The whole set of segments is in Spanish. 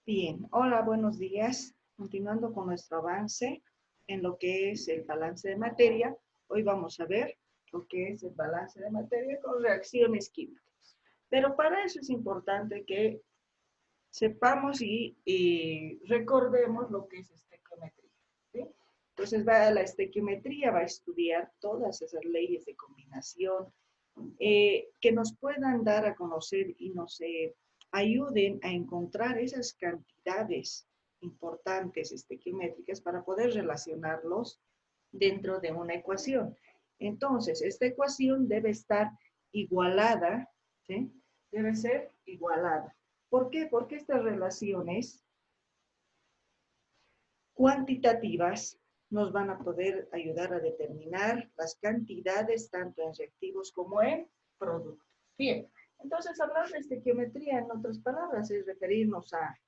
Bien, hola, buenos días. Continuando con nuestro avance en lo que es el balance de materia, hoy vamos a ver lo que es el balance de materia con reacciones químicas. Pero para eso es importante que sepamos y recordemos lo que es estequiometría, ¿sí? Entonces, la estequiometría va a estudiar todas esas leyes de combinación que nos puedan dar a conocer y nos ayuden a encontrar esas cantidades importantes estequiométricas para poder relacionarlos dentro de una ecuación. Entonces, esta ecuación debe estar igualada, ¿sí? Debe ser igualada. ¿Por qué? Porque estas relaciones cuantitativas nos van a poder ayudar a determinar las cantidades tanto en reactivos como en productos. Bien, entonces hablar de estequiometría, en otras palabras, es referirnos a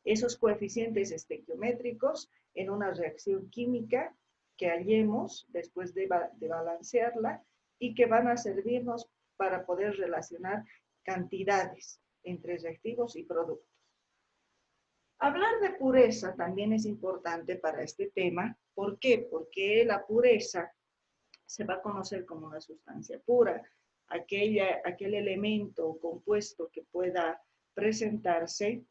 esos coeficientes estequiométricos en una reacción química que hallemos después de balancearla y que van a servirnos para poder relacionar cantidades entre reactivos y productos. Hablar de pureza también es importante para este tema. ¿Por qué? Porque la pureza se va a conocer como una sustancia pura, aquel elemento o compuesto que pueda presentarse.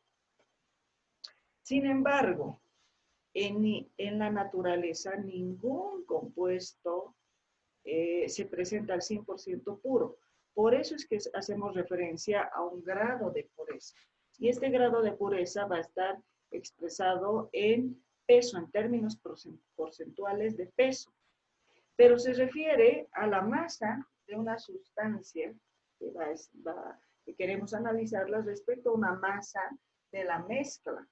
Sin embargo, en la naturaleza ningún compuesto se presenta al 100% puro. Por eso es que hacemos referencia a un grado de pureza. Y este grado de pureza va a estar expresado en peso, en términos porcentuales de peso. Pero se refiere a la masa de una sustancia que queremos analizarla respecto a una masa de la mezcla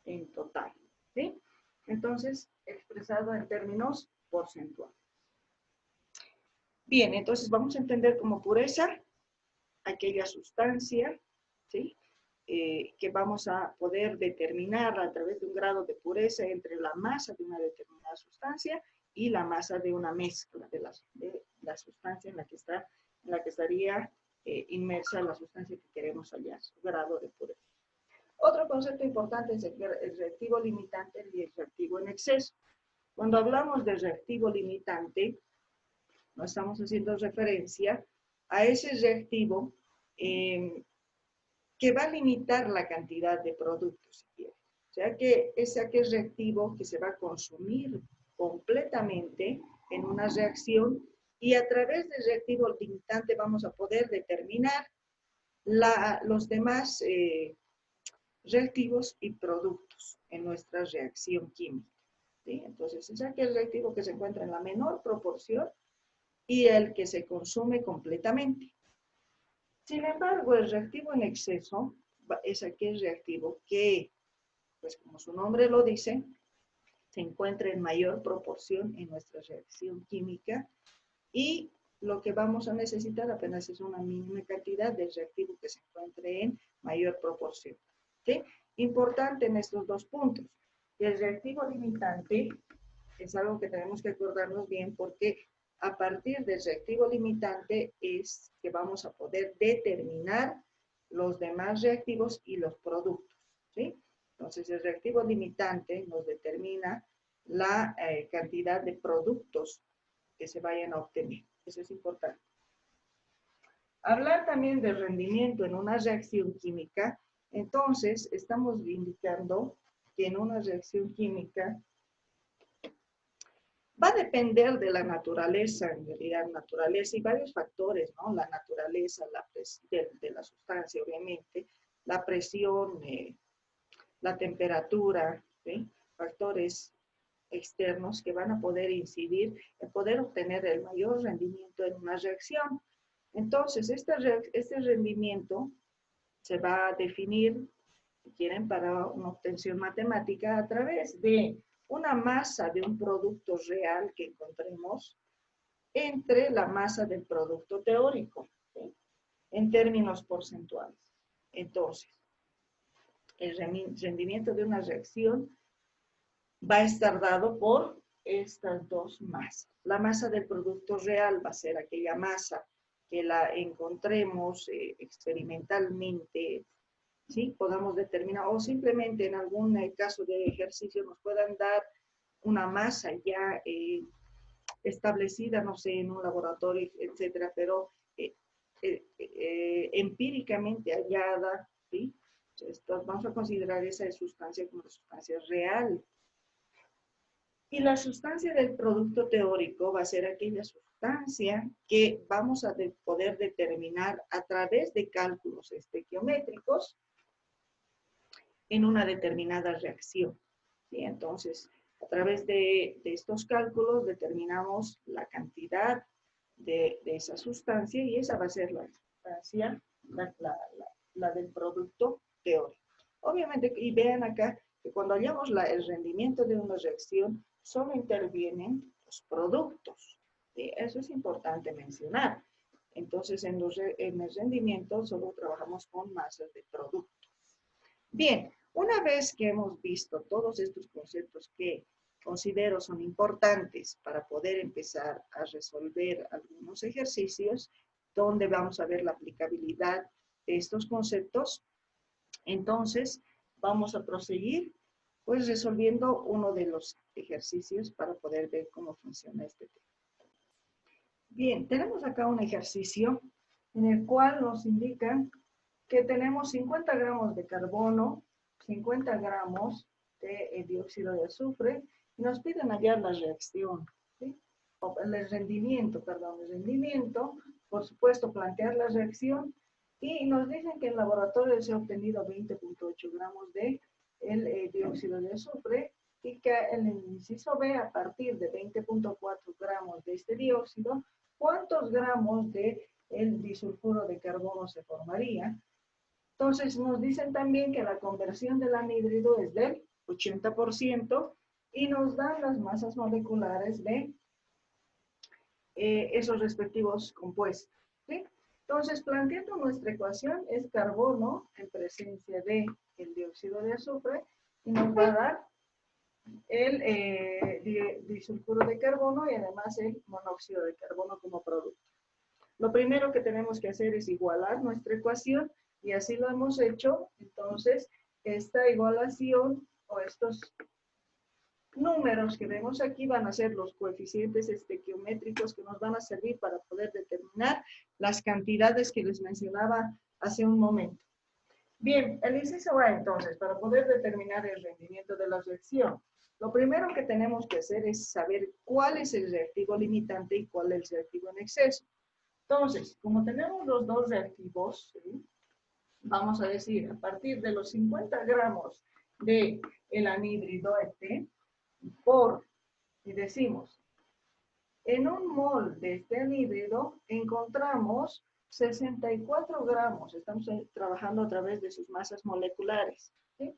en total, ¿sí? Entonces, expresado en términos porcentuales. Bien, entonces vamos a entender como pureza aquella sustancia, ¿sí? Que vamos a poder determinar a través de un grado de pureza entre la masa de una determinada sustancia y la masa de una mezcla de la sustancia en la que estaría inmersa la sustancia que queremos hallar, su grado de pureza. Otro concepto importante es el reactivo limitante y el reactivo en exceso. Cuando hablamos de reactivo limitante, no estamos haciendo referencia a ese reactivo que va a limitar la cantidad de productos, si quiere. O sea que es aquel reactivo que se va a consumir completamente en una reacción y a través del reactivo limitante vamos a poder determinar los demás reactivos y productos en nuestra reacción química, ¿sí? Entonces es aquel reactivo que se encuentra en la menor proporción y el que se consume completamente. Sin embargo, el reactivo en exceso es aquel reactivo que, pues como su nombre lo dice, se encuentra en mayor proporción en nuestra reacción química y lo que vamos a necesitar apenas es una mínima cantidad del reactivo que se encuentre en mayor proporción, ¿sí? Importante en estos dos puntos. El reactivo limitante es algo que tenemos que acordarnos bien porque a partir del reactivo limitante es que vamos a poder determinar los demás reactivos y los productos, ¿sí? Entonces, el reactivo limitante nos determina la cantidad de productos que se vayan a obtener. Eso es importante. Hablar también de rendimiento en una reacción química, entonces estamos indicando que en una reacción química va a depender de la naturaleza, en realidad, naturaleza y varios factores, ¿no? La naturaleza de la sustancia, obviamente, la presión, la temperatura, ¿sí? Factores externos que van a poder incidir en poder obtener el mayor rendimiento en una reacción. Entonces, este rendimiento se va a definir, si quieren, para una obtención matemática a través de una masa de un producto real que encontremos entre la masa del producto teórico, ¿sí? En términos porcentuales. Entonces, el rendimiento de una reacción va a estar dado por estas dos masas. La masa del producto real va a ser aquella masa que la encontremos experimentalmente ¿sí? Podamos determinar, o simplemente en algún caso de ejercicio nos puedan dar una masa ya establecida, no sé, en un laboratorio, etcétera, pero empíricamente hallada, ¿sí? Entonces, vamos a considerar esa sustancia como una sustancia real. Y la sustancia del producto teórico va a ser aquella sustancia que vamos a poder determinar a través de cálculos estequiométricos en una determinada reacción. ¿Sí? Entonces, a través de estos cálculos determinamos la cantidad de esa sustancia y esa va a ser la sustancia, la del producto teórico. Obviamente, y vean acá que cuando hallamos el rendimiento de una reacción, solo intervienen los productos. ¿Sí? Eso es importante mencionar. Entonces, en el rendimiento solo trabajamos con masas de productos. Bien, una vez que hemos visto todos estos conceptos que considero son importantes para poder empezar a resolver algunos ejercicios donde vamos a ver la aplicabilidad de estos conceptos, entonces vamos a proseguir pues resolviendo uno de los ejercicios para poder ver cómo funciona este tema. Bien, tenemos acá un ejercicio en el cual nos indican que tenemos 50 gramos de carbono, 50 gramos de dióxido de azufre, y nos piden hallar la reacción, ¿sí? O el rendimiento, perdón, el rendimiento, por supuesto, plantear la reacción, y nos dicen que en laboratorio se ha obtenido 20.8 gramos de dióxido de azufre, y que en el inciso B, a partir de 20.4 gramos de este dióxido, ¿cuántos gramos de el disulfuro de carbono se formaría? Entonces nos dicen también que la conversión del anhídrido es del 80% y nos dan las masas moleculares de esos respectivos compuestos. ¿Sí? Entonces, planteando nuestra ecuación, es carbono en presencia de el dióxido de azufre y nos va a dar el disulfuro de carbono y además el monóxido de carbono como producto. Lo primero que tenemos que hacer es igualar nuestra ecuación y así lo hemos hecho. Entonces, esta igualación o estos números que vemos aquí van a ser los coeficientes estequiométricos que nos van a servir para poder determinar las cantidades que les mencionaba hace un momento. Bien, el inciso A entonces, para poder determinar el rendimiento de la reacción, lo primero que tenemos que hacer es saber cuál es el reactivo limitante y cuál es el reactivo en exceso. Entonces, como tenemos los dos reactivos, ¿sí? Vamos a decir, a partir de los 50 gramos de el anhídrido y decimos, en un mol de este anhídrido encontramos 64 gramos, estamos trabajando a través de sus masas moleculares, ¿sí?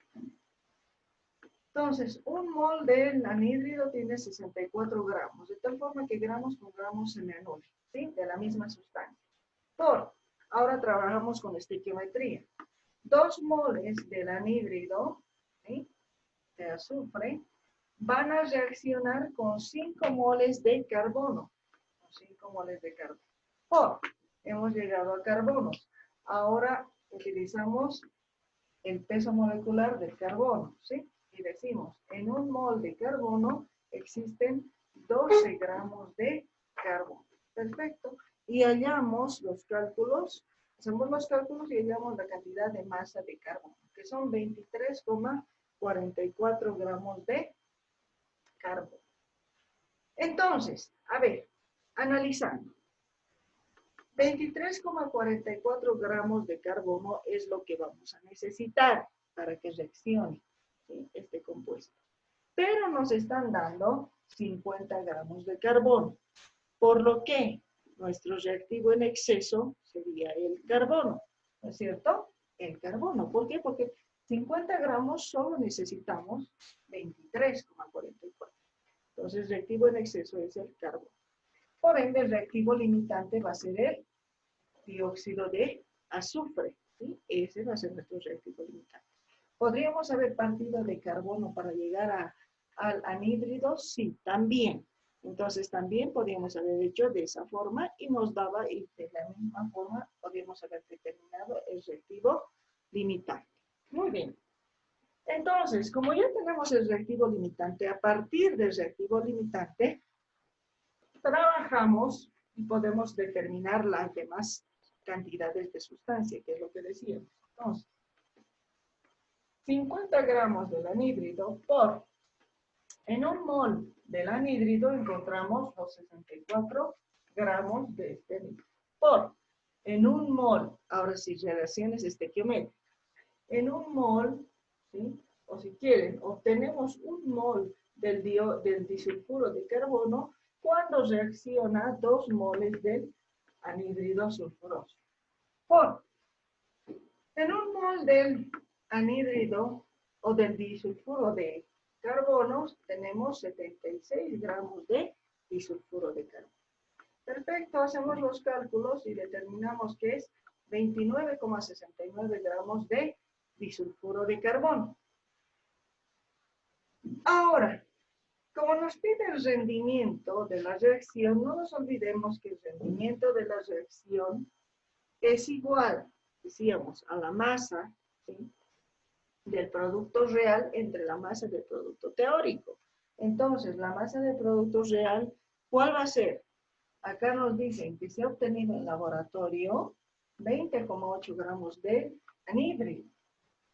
Entonces, un mol del anhídrido tiene 64 gramos, de tal forma que gramos con gramos se me anulan, ¿sí? De la misma sustancia. Ahora trabajamos con estequiometría. 2 moles del anhídrido, ¿sí? De azufre, van a reaccionar con 5 moles de carbono. Con 5 moles de carbono. Hemos llegado a carbonos. Ahora utilizamos el peso molecular del carbono, ¿sí? Y decimos, en un mol de carbono existen 12 gramos de carbono. Perfecto. Y hallamos los cálculos, hacemos los cálculos y hallamos la cantidad de masa de carbono, que son 23,44 gramos de carbono. Entonces, a ver, analizando. 23,44 gramos de carbono es lo que vamos a necesitar para que reaccione, ¿sí? Este compuesto. Pero nos están dando 50 gramos de carbono, por lo que nuestro reactivo en exceso sería el carbono, ¿no es cierto? El carbono. ¿Por qué? Porque 50 gramos solo necesitamos 23,44. Entonces, el reactivo en exceso es el carbono. Por ende, el reactivo limitante va a ser el dióxido de azufre, ¿sí? Ese va a ser nuestro reactivo limitante. ¿Podríamos haber partido de carbono para llegar al anhídrido? Sí, también. Entonces, también podríamos haber hecho de esa forma y nos daba, y de la misma forma, podríamos haber determinado el reactivo limitante. Muy bien. Entonces, como ya tenemos el reactivo limitante, a partir del reactivo limitante, trabajamos y podemos determinar las demás cantidades de sustancia, que es lo que decíamos. Entonces, 50 gramos del anhídrido por, en un mol del anhídrido encontramos los 64 gramos de este anhídrido. Por, en un mol, ahora sí, relaciones estequiométricas. En un mol, ¿sí? O si quieren, obtenemos un mol del disulfuro de carbono cuando reacciona 2 moles del anhídrido sulfuroso. Por, en un mol del anhídrido o del disulfuro de carbono tenemos 76 gramos de disulfuro de carbono. Perfecto, hacemos los cálculos y determinamos que es 29,69 gramos de disulfuro de carbono. Ahora, como nos pide el rendimiento de la reacción, no nos olvidemos que el rendimiento de la reacción es igual, decíamos, a la masa, ¿sí?, del producto real entre la masa del producto teórico. Entonces, la masa del producto real, ¿cuál va a ser? Acá nos dicen que se ha obtenido en laboratorio 20,8 gramos de anhídrido,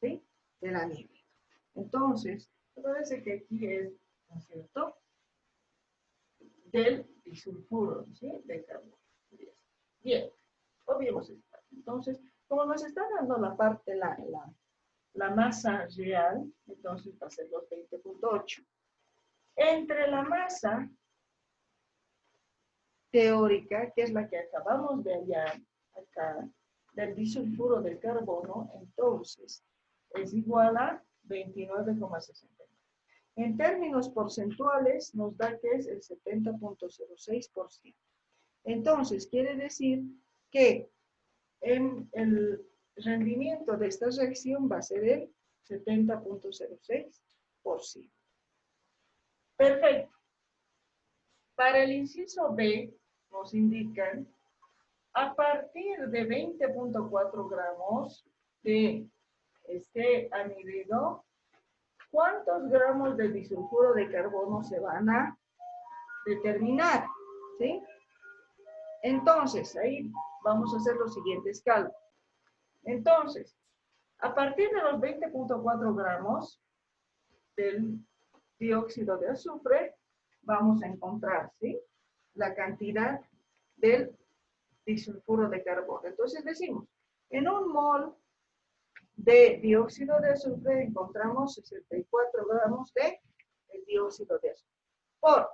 ¿sí?, del anhídrido. Entonces, me parece que aquí es, ¿no es cierto?, del disulfuro, ¿sí?, de carbono. Bien, obviemos esto. Entonces, como nos está dando la parte, la masa real, entonces va a ser los 20,8. Entre la masa teórica, que es la que acabamos de hallar acá, del disulfuro del carbono, entonces es igual a 29,69. En términos porcentuales nos da que es el 70,06%. Entonces, quiere decir que el rendimiento de esta reacción va a ser el 70,06%. Perfecto. Para el inciso B nos indican a partir de 20,4 gramos de este anhídrido, ¿cuántos gramos de disulfuro de carbono se van a determinar? ¿Sí? Entonces, ahí vamos a hacer los siguientes cálculos. Entonces, a partir de los 20,4 gramos del dióxido de azufre, vamos a encontrar, ¿sí?, la cantidad del disulfuro de carbono. Entonces decimos, en un mol de dióxido de azufre encontramos 64 gramos de dióxido de azufre. Por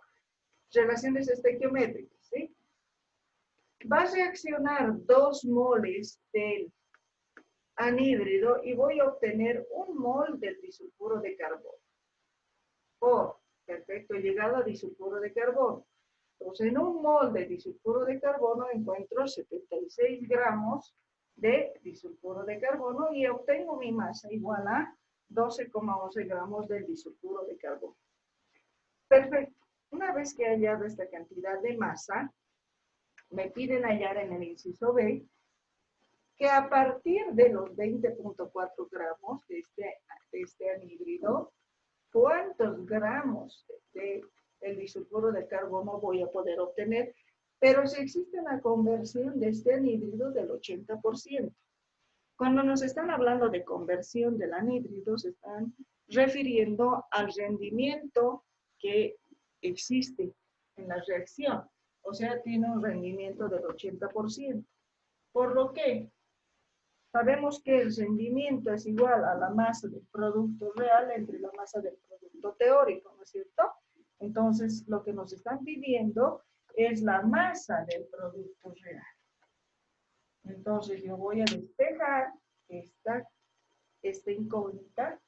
relaciones estequiométricas, ¿sí? Va a reaccionar 2 moles del anhídrido y voy a obtener 1 mol del disulfuro de carbono. Por, perfecto, he llegado a disulfuro de carbono. Entonces, en 1 mol de disulfuro de carbono encuentro 76 gramos de disulfuro de carbono y obtengo mi masa igual a 12,11 gramos del disulfuro de carbono. Perfecto. Una vez que he hallado esta cantidad de masa, me piden hallar en el inciso B que a partir de los 20,4 gramos de este anhídrido, ¿cuántos gramos del disulfuro de carbono voy a poder obtener? Pero si existe una conversión de este anhídrido del 80%. Cuando nos están hablando de conversión del anhídrido, se están refiriendo al rendimiento que existe en la reacción. O sea, tiene un rendimiento del 80%. Por lo que sabemos que el rendimiento es igual a la masa del producto real entre la masa del producto teórico, ¿no es cierto? Entonces, lo que nos están pidiendo es la masa del producto real. Entonces, yo voy a despejar esta incógnita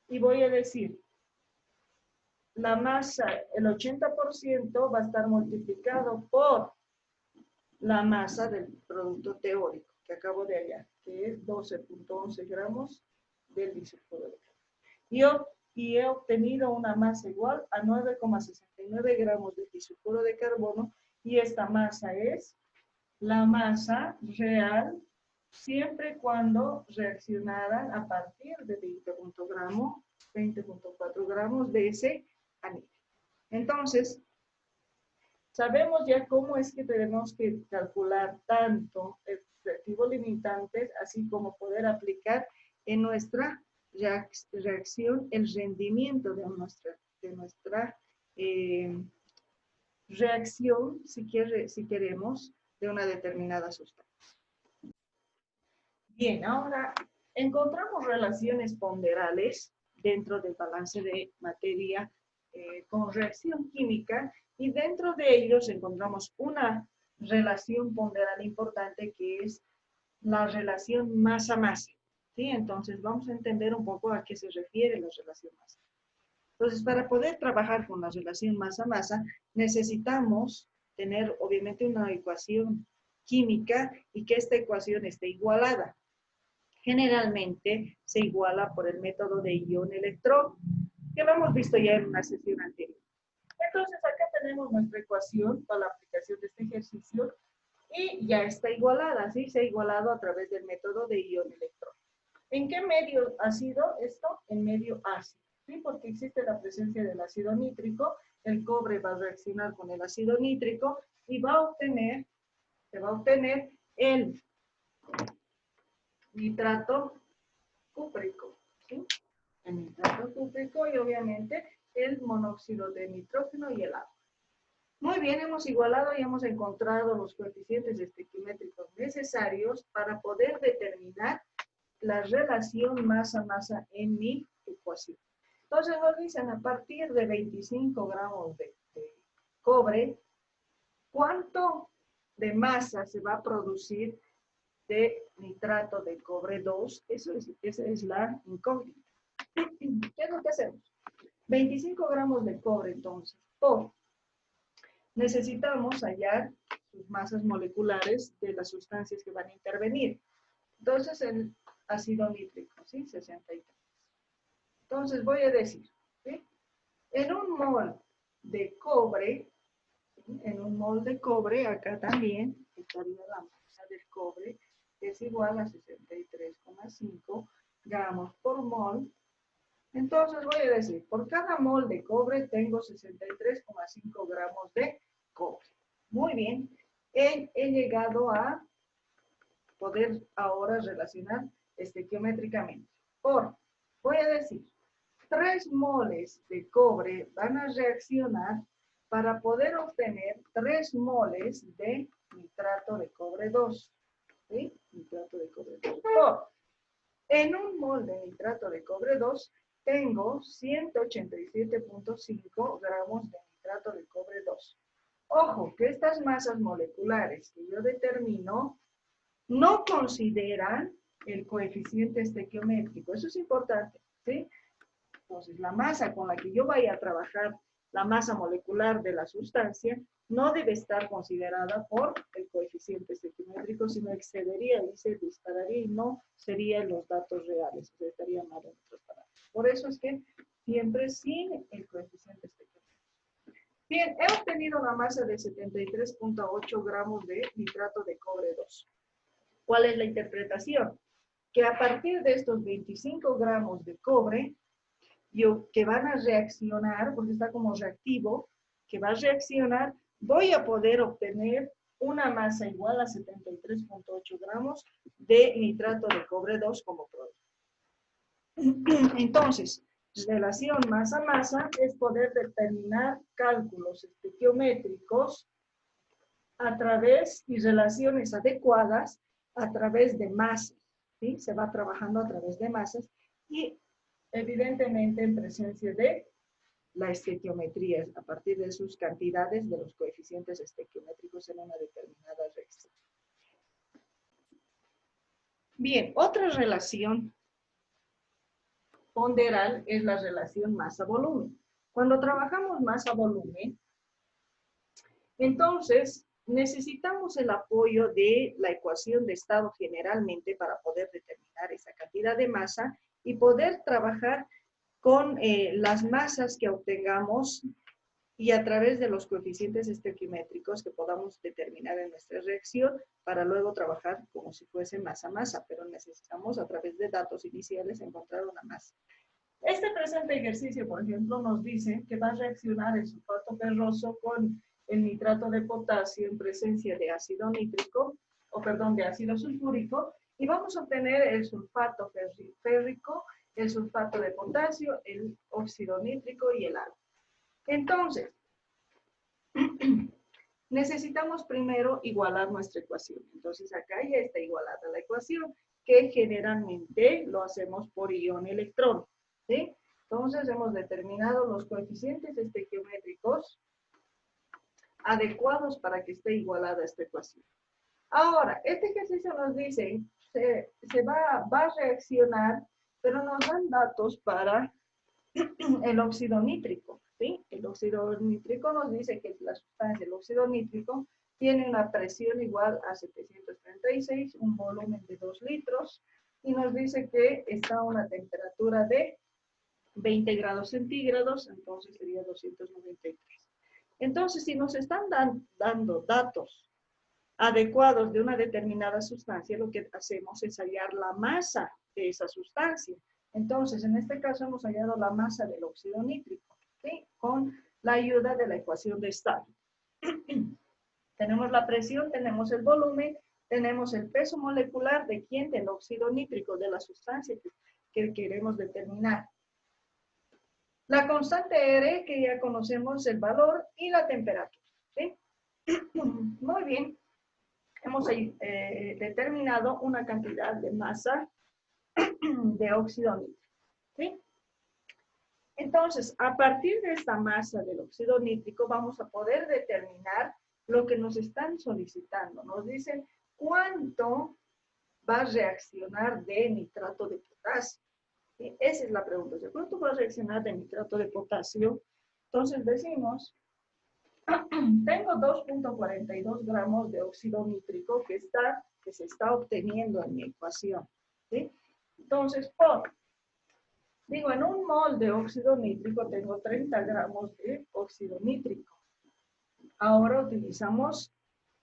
y voy a decir, la masa, el 80% va a estar multiplicado por la masa del producto teórico que acabo de hallar, que es 12,11 gramos del disulfuro de carbono. Y he obtenido una masa igual a 9,69 gramos de disulfuro de carbono y esta masa es la masa real siempre y cuando reaccionaran a partir de 20.4 gramos de ese anhídrido. Entonces, sabemos ya cómo es que tenemos que calcular tanto el reactivo limitante, así como poder aplicar en nuestra reacción el rendimiento de nuestra reacción, si queremos, de una determinada sustancia. Bien, ahora encontramos relaciones ponderales dentro del balance de materia con reacción química, y dentro de ellos encontramos una relación ponderal importante que es la relación masa-masa. ¿Sí? Entonces vamos a entender un poco a qué se refiere la relación masa. Entonces, para poder trabajar con la relación masa-masa, necesitamos tener obviamente una ecuación química y que esta ecuación esté igualada. Generalmente se iguala por el método de ion-electrón, que lo hemos visto ya en una sesión anterior. Entonces, acá tenemos nuestra ecuación para la aplicación de este ejercicio y ya está igualada, ¿sí? Se ha igualado a través del método de ion-electrón. ¿En qué medio ha sido esto? En medio ácido, ¿sí? Porque existe la presencia del ácido nítrico, el cobre va a reaccionar con el ácido nítrico y se va a obtener el nitrato cúprico, ¿sí? El nitrato cúprico y obviamente el monóxido de nitrógeno y el agua. Muy bien, hemos igualado y hemos encontrado los coeficientes estequiométricos necesarios para poder determinar la relación masa-masa en mi ecuación. Entonces nos dicen, a partir de 25 gramos de cobre, ¿cuánto de masa se va a producir de nitrato de cobre 2? Esa es la incógnita. ¿Qué es lo que hacemos? 25 gramos de cobre, entonces, necesitamos hallar sus masas moleculares de las sustancias que van a intervenir. Entonces, el ácido nítrico, ¿sí? 63. Entonces, voy a decir, ¿sí? En un mol de cobre, ¿sí? En un mol de cobre, acá también estaría la masa del cobre, es igual a 63,5 gramos por mol. Entonces voy a decir, por cada mol de cobre tengo 63,5 gramos de cobre. Muy bien, he llegado a poder ahora relacionar estequiométricamente. Voy a decir, 3 moles de cobre van a reaccionar para poder obtener 3 moles de nitrato de cobre 2. ¿Sí? Nitrato de cobre 2. En un mol de nitrato de cobre 2 tengo 187,5 gramos de nitrato de cobre 2. Ojo, que estas masas moleculares que yo determino no consideran el coeficiente estequiométrico. Eso es importante, ¿sí? Entonces, la masa con la que yo vaya a trabajar, la masa molecular de la sustancia, no debe estar considerada por el coeficiente estequiométrico, sino excedería y se dispararía y no serían los datos reales, o sea, estaría mal en otras palabras. Por eso es que siempre sin el coeficiente estequiométrico. Bien, he obtenido una masa de 73,8 gramos de nitrato de cobre 2. ¿Cuál es la interpretación? Que a partir de estos 25 gramos de cobre, que van a reaccionar, porque está como reactivo, que va a reaccionar, voy a poder obtener una masa igual a 73,8 gramos de nitrato de cobre 2 como producto. Entonces, relación masa-masa es poder determinar cálculos estequiométricos a través y relaciones adecuadas a través de masas, ¿sí? Se va trabajando a través de masas y evidentemente en presencia de la estequiometría, a partir de sus cantidades de los coeficientes estequiométricos en una determinada reacción. Bien, otra relación ponderal es la relación masa-volumen. Cuando trabajamos masa-volumen, entonces necesitamos el apoyo de la ecuación de estado generalmente para poder determinar esa cantidad de masa y poder trabajar con las masas que obtengamos y a través de los coeficientes estequiométricos que podamos determinar en nuestra reacción para luego trabajar como si fuese masa-masa, pero necesitamos a través de datos iniciales encontrar una masa. Este presente ejercicio, por ejemplo, nos dice que va a reaccionar el sulfato ferroso con el nitrato de potasio en presencia de ácido nítrico, o perdón, de ácido sulfúrico, y vamos a obtener el sulfato férrico, el sulfato de potasio, el óxido nítrico y el agua. Entonces, necesitamos primero igualar nuestra ecuación. Entonces, acá ya está igualada la ecuación, que generalmente lo hacemos por ion-electrón, ¿sí? Entonces, hemos determinado los coeficientes estequiométricos adecuados para que esté igualada esta ecuación. Ahora, este ejercicio nos dice, va a reaccionar, pero nos dan datos para el óxido nítrico, ¿sí? El óxido nítrico nos dice que la sustancia, el óxido nítrico, tiene una presión igual a 736, un volumen de 2 litros, y nos dice que está a una temperatura de 20 grados centígrados, entonces sería 293. Entonces, si nos están dando datos adecuados de una determinada sustancia, lo que hacemos es hallar la masa de esa sustancia. Entonces, en este caso hemos hallado la masa del óxido nítrico, ¿sí? Con la ayuda de la ecuación de Stalin. Tenemos la presión, tenemos el volumen, tenemos el peso molecular de quién, del óxido nítrico, de la sustancia que queremos determinar. La constante R, que ya conocemos el valor, y la temperatura, ¿sí? Muy bien. Hemos determinado una cantidad de masa de óxido nítrico, ¿sí? Entonces, a partir de esta masa del óxido nítrico, vamos a poder determinar lo que nos están solicitando. Nos dicen cuánto va a reaccionar de nitrato de potasio. ¿Sí? Esa es la pregunta. ¿Cuánto va a reaccionar de nitrato de potasio? Entonces decimos, tengo 2.42 gramos de óxido nítrico que se está obteniendo en mi ecuación, ¿sí? Entonces, en un mol de óxido nítrico tengo 30 gramos de óxido nítrico. Ahora utilizamos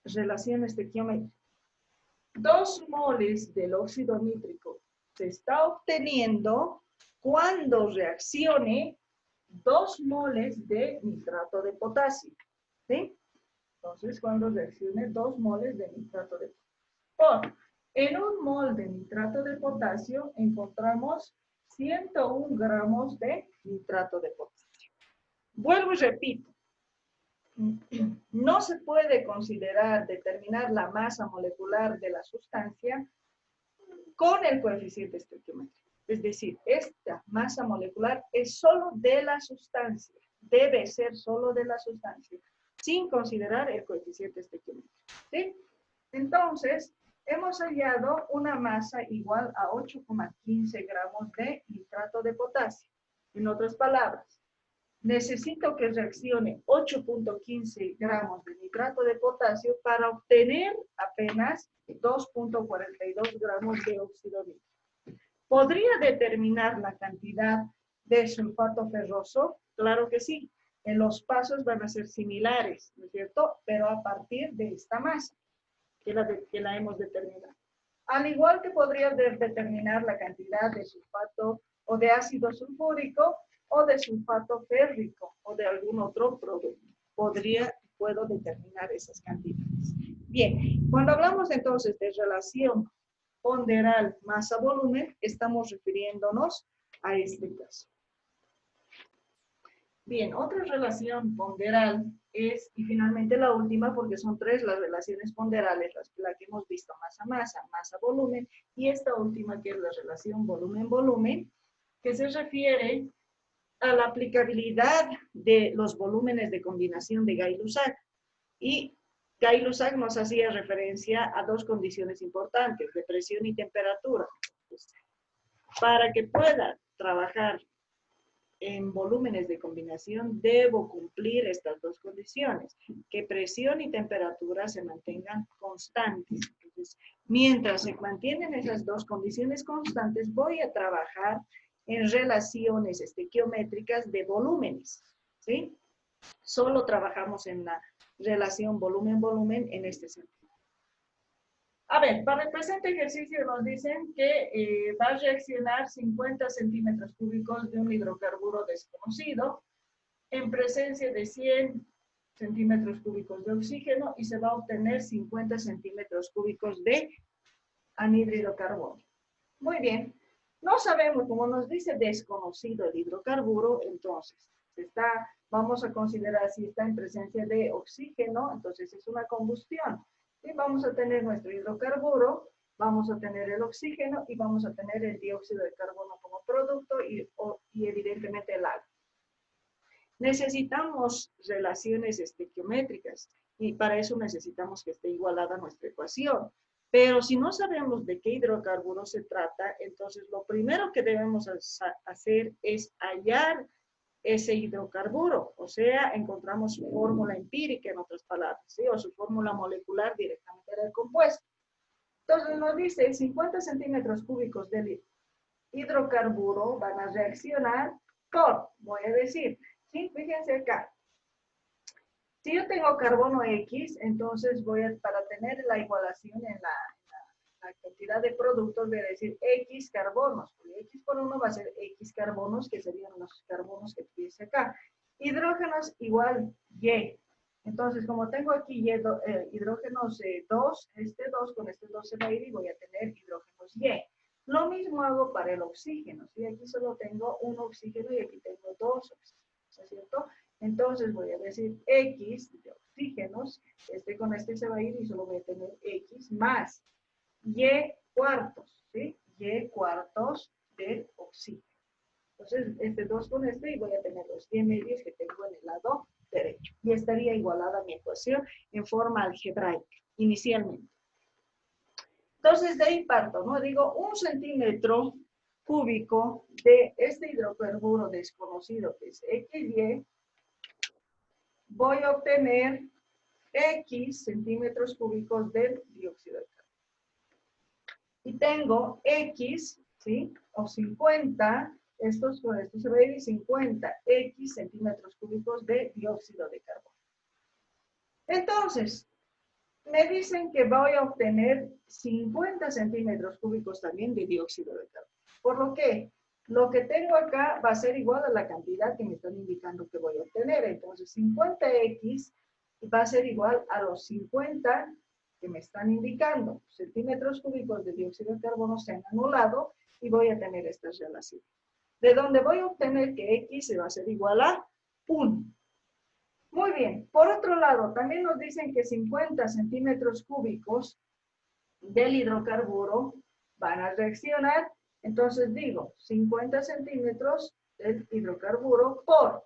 relaciones estequiométricas. 2 moles del óxido nítrico se está obteniendo cuando reaccione 2 moles de nitrato de potasio, ¿sí? Entonces, cuando reaccione 2 moles de nitrato de potasio. En un mol de nitrato de potasio encontramos 101 gramos de nitrato de potasio. Vuelvo y repito. No se puede determinar la masa molecular de la sustancia con el coeficiente estequiométrico. Es decir, esta masa molecular es solo de la sustancia. Debe ser solo de la sustancia, sin considerar el coeficiente estequiométrico, ¿sí? Entonces, hemos hallado una masa igual a 8,15 gramos de nitrato de potasio. En otras palabras, necesito que reaccione 8.15 gramos de nitrato de potasio para obtener apenas 2.42 gramos de óxido nítrico. ¿Podría determinar la cantidad de sulfato ferroso? Claro que sí. En los pasos van a ser similares, ¿no es cierto? Pero a partir de esta masa que la hemos determinado. Al igual que podría determinar la cantidad de sulfato o de ácido sulfúrico o de sulfato férrico o de algún otro producto. Puedo determinar esas cantidades. Bien, cuando hablamos entonces de relación ponderal masa-volumen, estamos refiriéndonos a este caso. Bien, otra relación ponderal es, y finalmente la última, porque son 3 las relaciones ponderales, la que hemos visto masa-masa, masa-volumen, y esta última que es la relación volumen-volumen, que se refiere a la aplicabilidad de los volúmenes de combinación de Gay-Lussac. Y Gay-Lussac nos hacía referencia a 2 condiciones importantes, de presión y temperatura. Para que pueda trabajar en volúmenes de combinación, debo cumplir estas 2 condiciones, que presión y temperatura se mantengan constantes. Entonces, mientras se mantienen esas 2 condiciones constantes, voy a trabajar en relaciones estequiométricas de volúmenes, ¿sí? Solo trabajamos en la relación volumen-volumen en este sentido. A ver, para el presente ejercicio nos dicen que va a reaccionar 50 centímetros cúbicos de un hidrocarburo desconocido en presencia de 100 centímetros cúbicos de oxígeno y se va a obtener 50 centímetros cúbicos de anhídrido carbono. Muy bien. No sabemos, como nos dice desconocido el hidrocarburo, entonces vamos a considerar si está en presencia de oxígeno, entonces es una combustión. Y vamos a tener nuestro hidrocarburo, vamos a tener el oxígeno y vamos a tener el dióxido de carbono como producto y evidentemente el agua. Necesitamos relaciones estequiométricas y para eso necesitamos que esté igualada nuestra ecuación. Pero si no sabemos de qué hidrocarburo se trata, entonces lo primero que debemos hacer es hallar ese hidrocarburo. O sea, encontramos su fórmula empírica, en otras palabras, ¿sí? O su fórmula molecular directamente del compuesto. Entonces nos dice 50 centímetros cúbicos del hidrocarburo van a reaccionar con, voy a decir, ¿sí? Fíjense acá. Si yo tengo carbono X, entonces para tener la igualación en la cantidad de productos, voy a decir X carbonos. X por 1 va a ser X carbonos, que serían los carbonos que tuviese acá. Hidrógenos igual Y. Entonces, como tengo aquí hidrógenos 2, este 2 con este 2 se va a ir y voy a tener hidrógenos Y. Lo mismo hago para el oxígeno. ¿Sí? Aquí solo tengo un oxígeno y aquí tengo dos oxígenos, ¿no es cierto? Entonces voy a decir X de oxígenos, este con este se va a ir y solo voy a tener X más Y cuartos, ¿sí? Y cuartos del oxígeno. Entonces, este 2 con este y voy a tener los Y medios que tengo en el lado derecho. Y estaría igualada mi ecuación en forma algebraica, inicialmente. Entonces, de ahí parto, ¿no? Digo, 1 centímetro cúbico de este hidrocarburo desconocido que es XY, voy a obtener X centímetros cúbicos del dióxido de carbono. Y tengo X, ¿sí? O 50, con esto se va a ir 50 X centímetros cúbicos de dióxido de carbono. Entonces, me dicen que voy a obtener 50 centímetros cúbicos también de dióxido de carbono. Por lo que lo que tengo acá va a ser igual a la cantidad que me están indicando que voy a obtener. Entonces, 50X va a ser igual a los 50 que me están indicando. Centímetros cúbicos de dióxido de carbono se han anulado y voy a tener estas relaciones. De donde voy a obtener que X se va a ser igual a 1. Muy bien. Por otro lado, también nos dicen que 50 centímetros cúbicos del hidrocarburo van a reaccionar. Entonces digo, 50 centímetros del hidrocarburo por,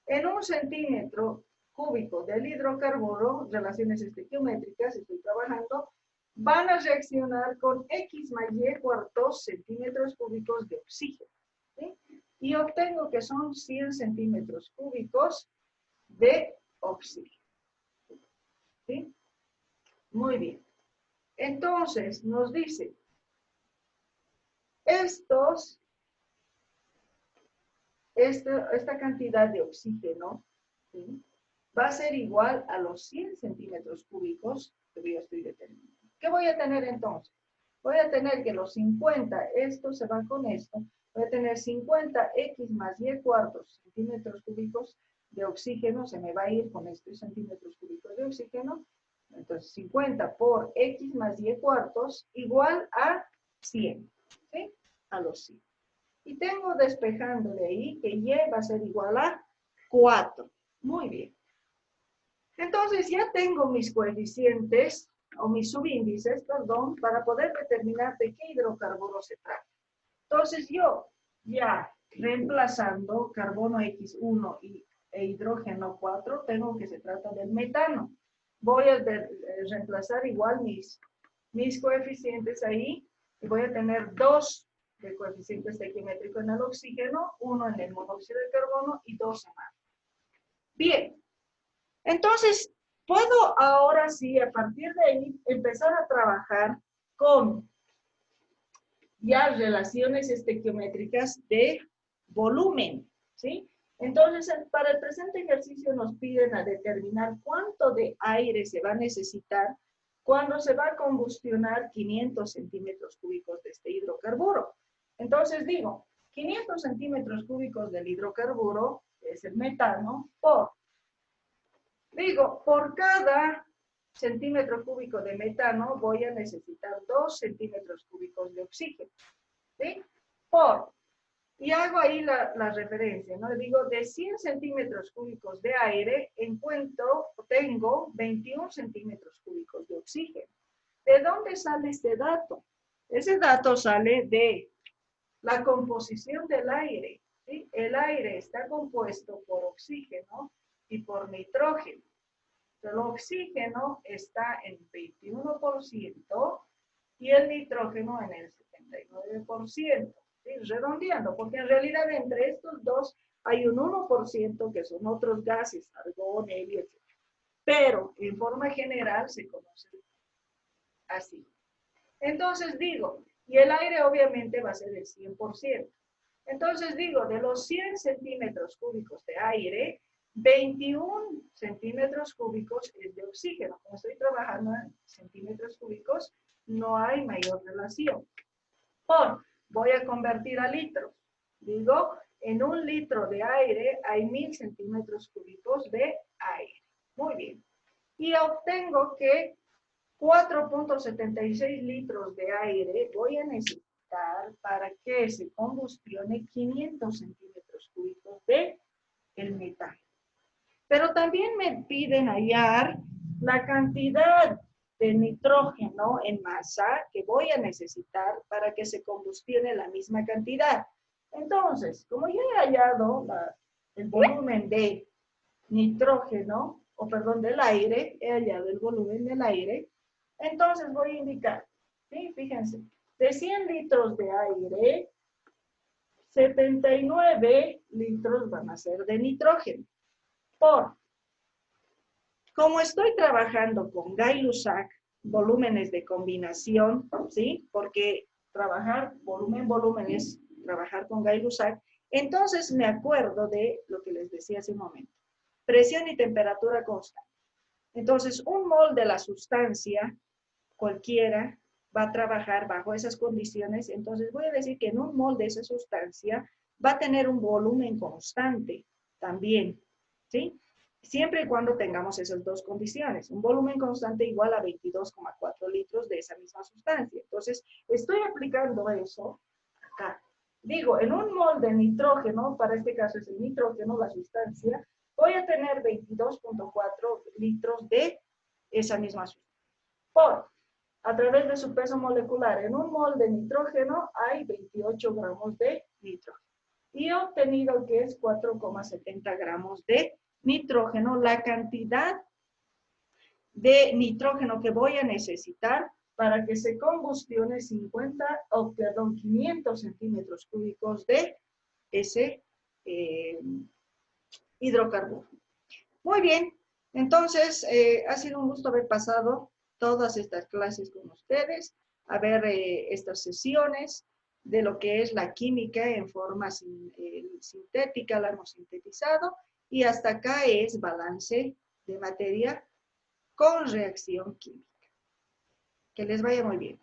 en 1 centímetro cúbico del hidrocarburo, relaciones estequiométricas, estoy trabajando, van a reaccionar con X más Y cuartos centímetros cúbicos de oxígeno. ¿Sí? Y obtengo que son 100 centímetros cúbicos de oxígeno. ¿Sí? Muy bien. Entonces, nos dice, esta cantidad de oxígeno, ¿sí? Va a ser igual a los 100 centímetros cúbicos que yo estoy determinando. ¿Qué voy a tener entonces? Voy a tener que los 50, esto se va con esto, voy a tener 50 X más Y cuartos centímetros cúbicos de oxígeno, se me va a ir con estos centímetros cúbicos de oxígeno, entonces 50 por X más Y cuartos igual a 100, ¿sí? A los 100. Y tengo despejando de ahí que Y va a ser igual a 4. Muy bien. Entonces ya tengo mis coeficientes, o mis subíndices, perdón, para poder determinar de qué hidrocarburo se trata. Entonces yo, ya reemplazando carbono X1 e hidrógeno 4, tengo que se trata del metano. Voy a reemplazar igual mis coeficientes ahí, y voy a tener 2 de coeficiente estequiométrico en el oxígeno, 1 en el monóxido de carbono y 2 en agua. Bien. Entonces, puedo ahora sí, a partir de ahí, empezar a trabajar con ya relaciones estequiométricas de volumen, ¿sí? Entonces, para el presente ejercicio nos piden a determinar cuánto de aire se va a necesitar cuando se va a combustionar 500 centímetros cúbicos de este hidrocarburo. Entonces digo, 500 centímetros cúbicos del hidrocarburo, es el metano, por cada centímetro cúbico de metano voy a necesitar 2 centímetros cúbicos de oxígeno, ¿sí? Y hago ahí la referencia, ¿no? Digo, de 100 centímetros cúbicos de aire, tengo 21 centímetros cúbicos de oxígeno. ¿De dónde sale este dato? Ese dato sale de la composición del aire, ¿sí? El aire está compuesto por oxígeno y por nitrógeno. El oxígeno está en 21% y el nitrógeno en el 79%. ¿Sí? Redondeando, porque en realidad entre estos dos hay un 1% que son otros gases, argón, helio, etc. Pero en forma general se conoce así. Entonces digo, y el aire obviamente va a ser el 100%. Entonces digo, de los 100 centímetros cúbicos de aire, 21 centímetros cúbicos es de oxígeno. Como estoy trabajando en centímetros cúbicos, no hay mayor relación. Voy a convertir a litros. Digo, en 1 litro de aire hay 1000 centímetros cúbicos de aire. Muy bien. Y obtengo que 4.76 litros de aire voy a necesitar para que se combustione 500 centímetros cúbicos de el metano. Pero también me piden hallar la cantidad de nitrógeno en masa que voy a necesitar para que se combustione la misma cantidad. Entonces, como ya he hallado el volumen de nitrógeno, del aire, he hallado el volumen del aire, entonces voy a indicar, ¿sí? Fíjense, de 100 litros de aire, 79 litros van a ser de nitrógeno. Como estoy trabajando con Gay-Lussac, volúmenes de combinación, ¿sí? Porque trabajar volumen es trabajar con Gay-Lussac, entonces me acuerdo de lo que les decía hace un momento. Presión y temperatura constante. Entonces, un mol de la sustancia cualquiera va a trabajar bajo esas condiciones, entonces voy a decir que en un mol de esa sustancia va a tener un volumen constante también, ¿sí? Siempre y cuando tengamos esas dos condiciones. Un volumen constante igual a 22,4 litros de esa misma sustancia. Entonces, estoy aplicando eso acá. Digo, en un mol de nitrógeno, para este caso es el nitrógeno, la sustancia, voy a tener 22,4 litros de esa misma sustancia. A través de su peso molecular, en un mol de nitrógeno hay 28 gramos de nitrógeno. Y he obtenido que es 4,70 gramos de nitrógeno, la cantidad de nitrógeno que voy a necesitar para que se combustione 500 centímetros cúbicos de ese hidrocarburo. Muy bien, entonces ha sido un gusto haber pasado todas estas clases con ustedes, a ver estas sesiones de lo que es la química en forma sintética, la hemos sintetizado, y hasta acá es balance de materia con reacción química. Que les vaya muy bien.